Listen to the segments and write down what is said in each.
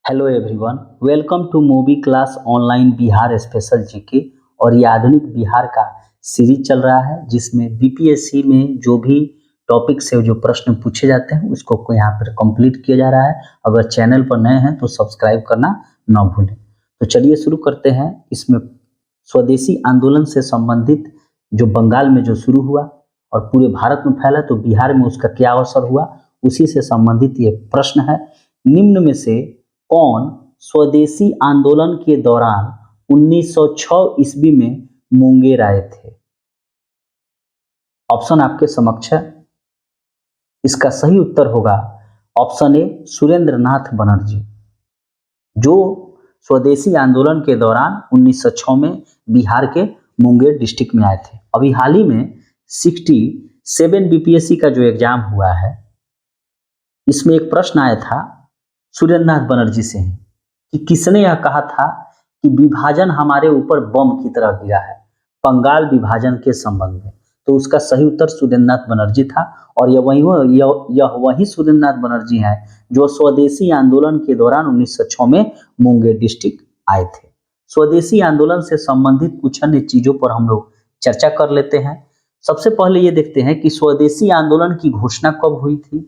Hello everyone, welcome to movie class online Bihar special GK. और ये आधुनिक बिहार का सीरीज चल रहा है जिसमें बीपीएससी में जो भी टॉपिक से जो प्रश्न पूछे जाते हैं उसको यहाँ पर कंप्लीट किया जा रहा है। अगर चैनल पर नए हैं तो सब्सक्राइब करना ना भूलें। तो चलिए शुरू करते हैं। इसमें स्वदेशी आंदोलन से संबंधित जो बंगाल में जो शुरू हुआ और पूरे भारत में फैला, तो बिहार में उसका क्या असर हुआ, उसी से संबंधित ये प्रश्न है। निम्न में से कौन स्वदेशी आंदोलन के दौरान 1906 ईस्वी में मुंगेर आए थे? ऑप्शन आपके समक्ष है। इसका सही उत्तर होगा ऑप्शन ए, सुरेंद्र नाथ बनर्जी, जो स्वदेशी आंदोलन के दौरान 1906 में बिहार के मुंगेर डिस्ट्रिक्ट में आए थे। अभी हाल ही में 67 बीपीएससी का जो एग्जाम हुआ है, इसमें एक प्रश्न आया था सुरेंद्र नाथ बनर्जी से ही कि किसने यह कहा था कि विभाजन हमारे ऊपर बम की तरह गिरा है, बंगाल विभाजन के संबंध में। तो उसका सही उत्तर सुरेंद्र नाथ बनर्जी था। और यह वही सुरेंद्र नाथ बनर्जी हैं जो स्वदेशी आंदोलन के दौरान 1906 में मुंगेर डिस्ट्रिक्ट आए थे। स्वदेशी आंदोलन से संबंधित कुछ अन्य चीजों पर हम लोग चर्चा कर लेते हैं। सबसे पहले ये देखते हैं कि स्वदेशी आंदोलन की घोषणा कब हुई थी।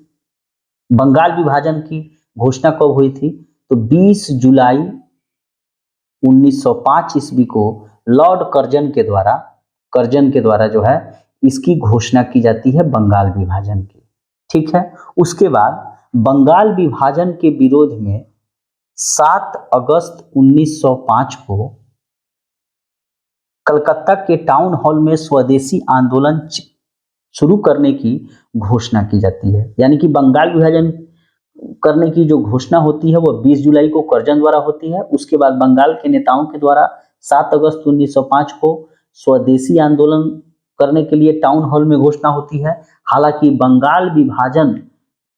बंगाल विभाजन की घोषणा कब हुई थी? तो 20 जुलाई 1905 ईस्वी को लॉर्ड कर्जन के द्वारा जो है इसकी घोषणा की जाती है बंगाल विभाजन की। ठीक है। उसके बाद बंगाल विभाजन के विरोध में 7 अगस्त 1905 को कलकत्ता के टाउन हॉल में स्वदेशी आंदोलन शुरू करने की घोषणा की जाती है। यानी कि बंगाल विभाजन करने की जो घोषणा होती है वह 20 जुलाई को कर्जन द्वारा होती है। उसके बाद बंगाल के नेताओं के द्वारा 7 अगस्त 1905 को स्वदेशी आंदोलन करने के लिए टाउन हॉल में घोषणा होती है। हालांकि बंगाल विभाजन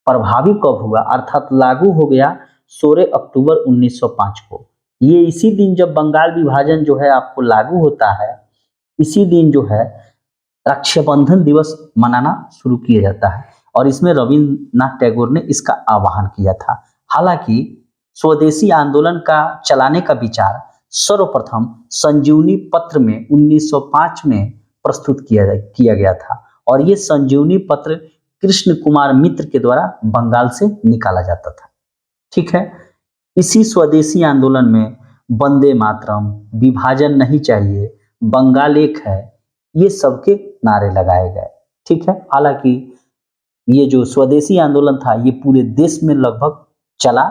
प्रभावी कब हुआ, अर्थात लागू हो गया 16 अक्टूबर 1905 को। ये इसी दिन जब बंगाल विभाजन जो है आपको लागू होता है, इसी दिन जो है रक्षाबंधन दिवस मनाना शुरू किया जाता है और इसमें रविन्द्रनाथ टैगोर ने इसका आह्वान किया था। हालांकि स्वदेशी आंदोलन का चलाने का विचार सर्वप्रथम संजीवनी पत्र में 1905 में प्रस्तुत किया गया था और ये संजीवनी पत्र कृष्ण कुमार मित्र के द्वारा बंगाल से निकाला जाता था। ठीक है। इसी स्वदेशी आंदोलन में वंदे मातरम, विभाजन नहीं चाहिए, बंगाल एक है, ये सबके नारे लगाए गए। ठीक है। हालांकि ये जो स्वदेशी आंदोलन था ये पूरे देश में लगभग चला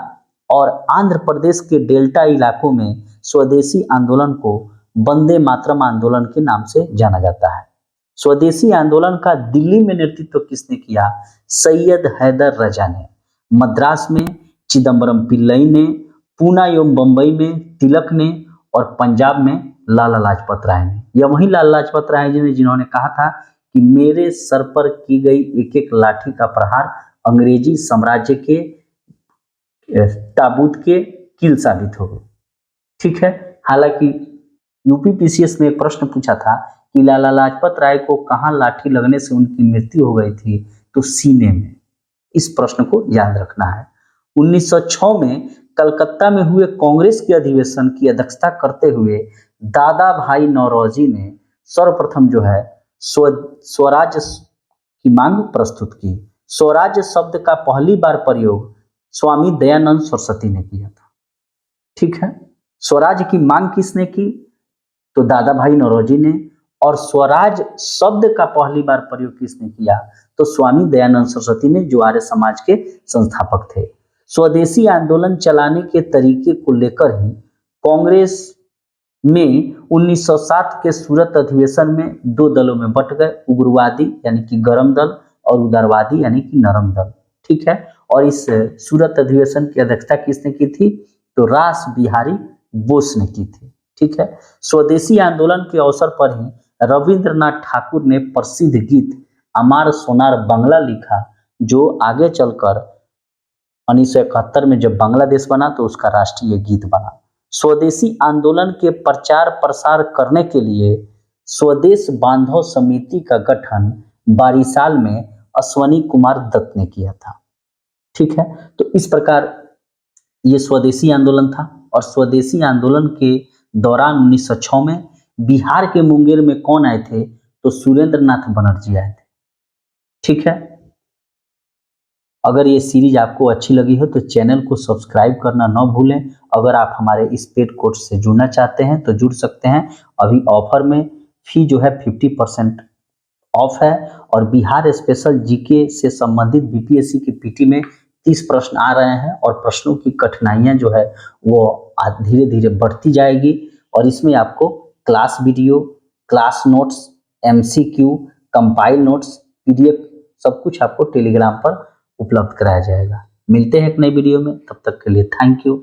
और आंध्र प्रदेश के डेल्टा इलाकों में स्वदेशी आंदोलन को वंदे मातरम आंदोलन के नाम से जाना जाता है। स्वदेशी आंदोलन का दिल्ली में नेतृत्व किसने किया? सैयद हैदर रजा ने। मद्रास में चिदम्बरम पिल्लई ने, पूना एवं बंबई में तिलक ने और पंजाब में लाला लाजपत राय ने। यह वही लाला लाजपत राय जी ने जिन्होंने कहा था कि मेरे सर पर की गई एक एक लाठी का प्रहार अंग्रेजी साम्राज्य के ताबूत के कील साबित हो गई। ठीक है। हालांकि यूपीपीसीएस में एक प्रश्न पूछा था कि लाला लाजपत राय को कहाँ लाठी लगने से उनकी मृत्यु हो गई थी, तो सीने में। इस प्रश्न को याद रखना है। 1906 में कलकत्ता में हुए कांग्रेस के अधिवेशन की अध्यक्षता करते हुए दादा भाई नौरोजी ने सर्वप्रथम जो है स्वराज की मांग प्रस्तुत की। स्वराज शब्द का पहली बार प्रयोग स्वामी दयानंद सरस्वती ने किया था। ठीक है। स्वराज की मांग किसने की? तो दादा भाई नौरोजी ने। और स्वराज शब्द का पहली बार प्रयोग किसने किया? तो स्वामी दयानंद सरस्वती ने, जो आर्य समाज के संस्थापक थे। स्वदेशी आंदोलन चलाने के तरीके को लेकर ही कांग्रेस में 1907 के सूरत अधिवेशन में दो दलों में बंट गए, उग्रवादी यानी कि गरम दल और उदारवादी यानी कि नरम दल। ठीक है। और इस सूरत अधिवेशन की अध्यक्षता किसने की थी? तो रास बिहारी बोस ने की थी। ठीक है। स्वदेशी आंदोलन के अवसर पर ही रविंद्रनाथ ठाकुर ने प्रसिद्ध गीत अमार सोनार बांग्ला लिखा, जो आगे चलकर 1971 में जब बांग्लादेश बना तो उसका राष्ट्रीय गीत बना। स्वदेशी आंदोलन के प्रचार प्रसार करने के लिए स्वदेश बांधव समिति का गठन बारिसाल में अश्वनी कुमार दत्त ने किया था। ठीक है। तो इस प्रकार ये स्वदेशी आंदोलन था और स्वदेशी आंदोलन के दौरान 1906 में बिहार के मुंगेर में कौन आए थे? तो सुरेंद्र नाथ बनर्जी आए थे। ठीक है। अगर ये सीरीज आपको अच्छी लगी हो तो चैनल को सब्सक्राइब करना ना भूलें। अगर आप हमारे इस पेड कोर्स से जुड़ना चाहते हैं तो जुड़ सकते हैं। अभी ऑफर में फी जो है 50% ऑफ है और बिहार स्पेशल जीके से संबंधित बीपीएससी की पीटी में 30 प्रश्न आ रहे हैं और प्रश्नों की कठिनाइयां जो है वो धीरे धीरे बढ़ती जाएगी और इसमें आपको class video, class notes, MCQ, compile notes, PDF सब कुछ आपको टेलीग्राम पर उपलब्ध कराया जाएगा। मिलते हैं एक नई वीडियो में, तब तक के लिए थैंक यू।